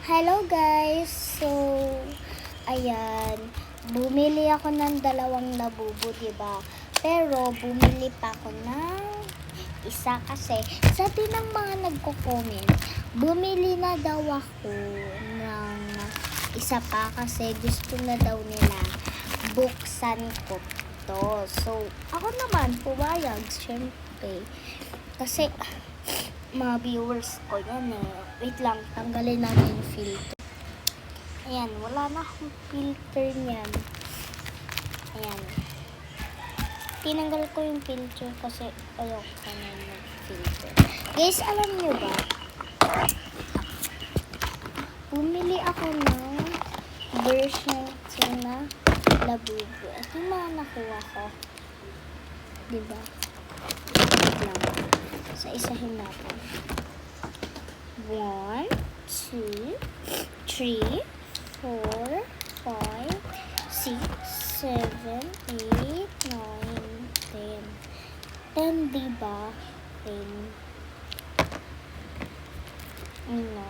Hello guys! So, ayan, bumili ako ng dalawang labubo, diba? Pero, bumili pa ako ng isa kasi, sabi ng mga nagko-comment, bumili na daw ako ng isa pa kasi gusto na daw nila buksan ko to. So, ako naman, pumayag, syempre. Kasi, mga viewers ko yan eh. Wait lang, tanggalin natin yung filter. Ayan, wala na akong filter niyan. Ayan. Tinanggal ko yung filter kasi ayoko na mag-filter. Guys, alam nyo ba? Bumili ako ng version 2 na labubo. Ito yung mga nakuha ko. Diba? Wait lang. Sa isahin natin. 1, 2, 3, 4, 5, 6, 7, 8, 9, 10. 10, diba? 10. Ano?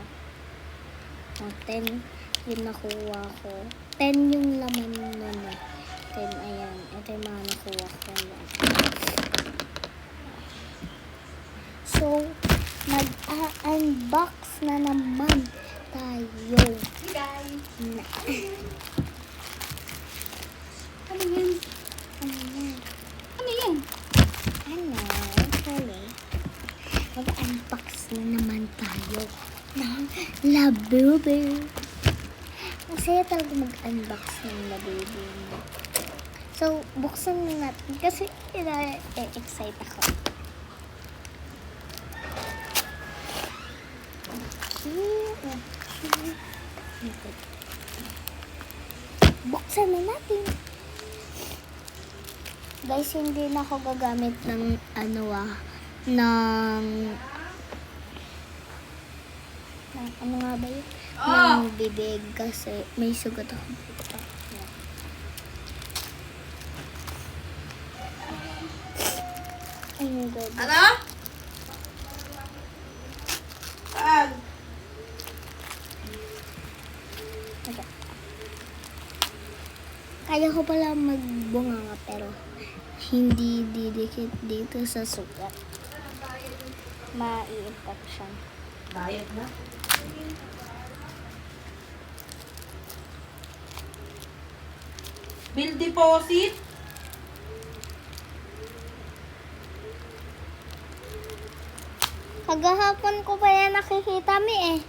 10 yung nakuha ko. 10 yung laman nun eh. 10, ayan. Ito yung mga nakuha ko. So, mag-unbox na naman tayo. Guys, Ano yan? Ano yan? ano yan? Ano? Sorry. Mag-unbox na naman tayo ng labubu. Masaya talaga mag-unbox ng labubu. So, buksan na natin kasi excite ako. Buksan na natin. Guys, hindi na ako gagamit ng ano nga ba yun? Ng bibig kasi may sugat ako dito. Oh my God. Ano? Saan? Okay. Kaya ko pala magbunganga pero hindi didikit dito sa sugat. Mai-infection. Bayad na. Bill deposit? Kagahapon ko pa yan nakikita mi eh.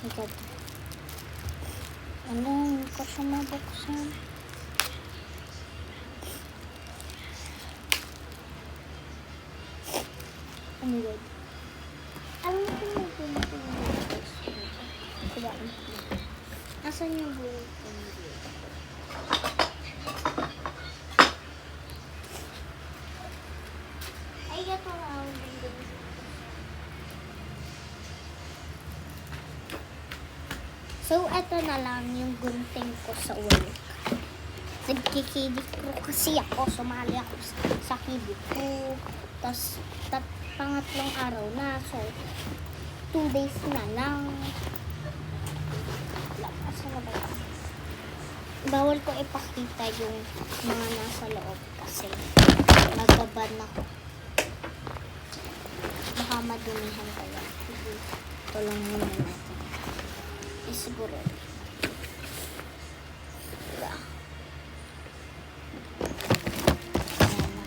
Agad. Ano, hindi ko siya mabuksan. Ano yun? Alam mo kung may bullet ko yung bullet. Diba? Nasaan yung bullet ko yung bullet? Ay, gato na ako ng bullet. So, eto na lang yung gunting ko sa work. Nagkikidik ko kasi ako. Sumali ako sa kibig ko. Tapos, pangatlong araw na. So, 2 days na lang. Asa na ba yun? Bawal ko ipakita yung mga nasa loob kasi magaban ako. Baka madumihan kaya. Ito lang muna natin. Siguro. Diba? Ayan na.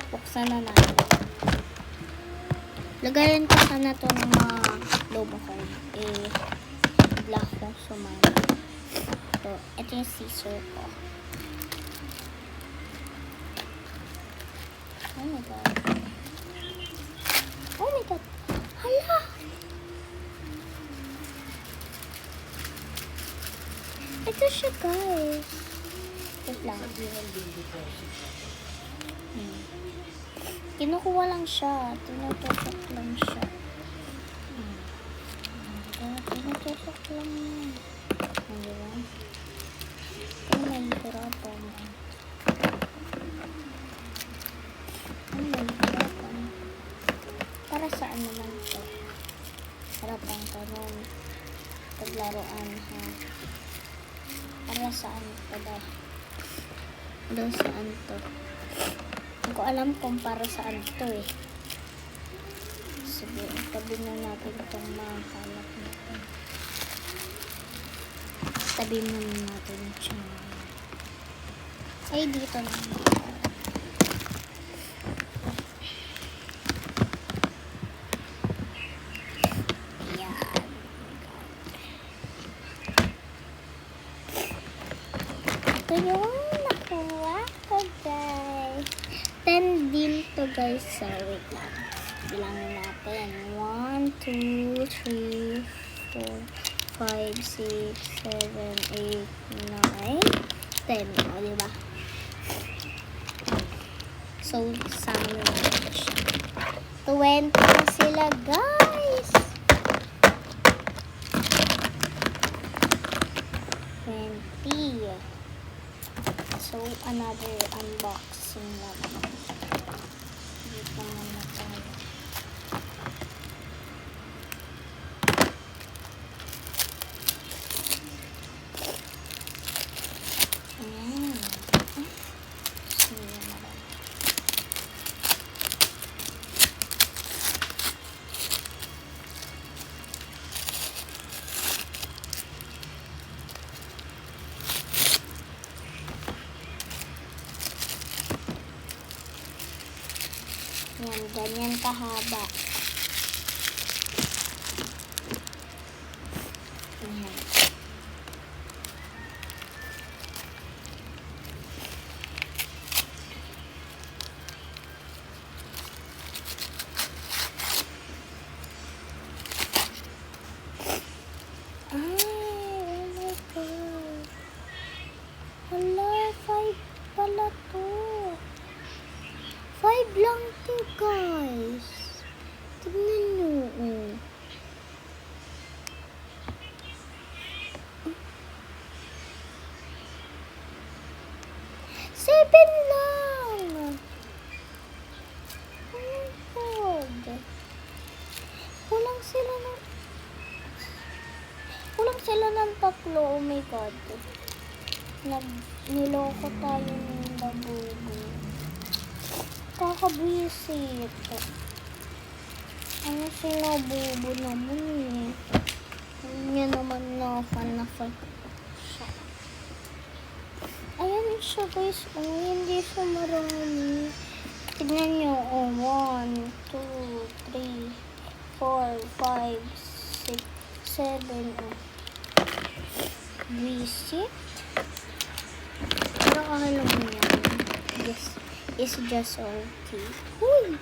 Buksan na natin. Lagayan ko sana ito ng mga lobo card. Black ko sumama. So, ito yung scissor ko. Oh my God. Oh my God. Hala! Ito siya, guys. Wait lang. Kinukuha lang siya. Tinutusok lang siya. Tinutusok lang. laruan ha. Para saan to ba? Para saan to? Hindi ko alam kung para saan to eh. Sige, tabi na natin itong mga kalat natin. Tabi muna natin siya. Ay, dito na. Yan. Ito yung nakuha ko, guys. 10 din to, guys. So, wait lang. Bilangin natin. 1, 2, 3, 4, 5, 6, 7, 8, 9, 10. O, diba? So, sama na natin siya. 20 na sila, guys. 20. So, another unboxing naman. Dito naman tayo. Ayan. Sige naman. Yan, ganyan kahaba. Ayan. Ay, oh my God. Hala, 5 pala to. 5 lang to, guys. Tignan nyo, oh. Seven lang. Oh my God. Kulang sila ng tatlo. Oh my God. Niloko tayo ng labubo. Kakabwisit. Ano sila bubo naman eh. Hindi naman nakan siya. Ayan siya, guys. Oh, hindi siya marami. Tignan nyo. Oh, 1, 2, 3, 4, 5, 6, 7. Oh. Visit. Pero okay lang yan. Yes. It's just okay. Uy!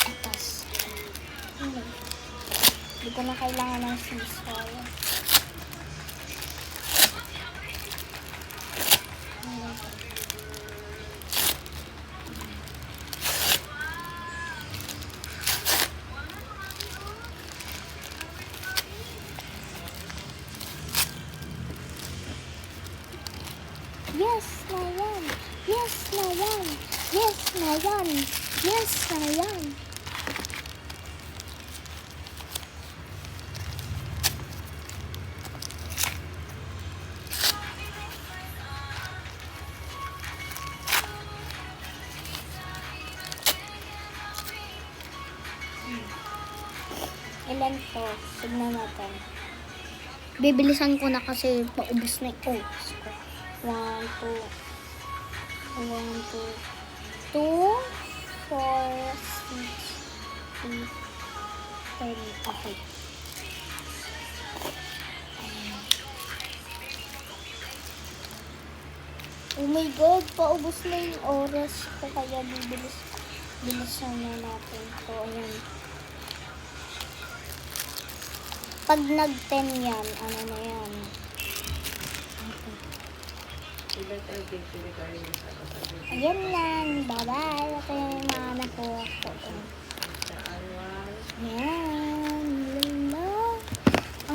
Atas. Hindi ko na kailangan ng scissor. Yes na yan! Yes na yan! Yes na yan! Yes na yan! Ilan to? Tignan natin. Bibilisan ko na kasi paubos na yung oats ko. 1, 2, 4, 6, 8, 10. Okay. Oh my God, paubos na yung oras ko kaya bilisan na natin to. Ayan. Pag nag-10 yan, ano na yan? Ayan lang. Bye-bye. Ito yung mga nakuha ko. Ayan.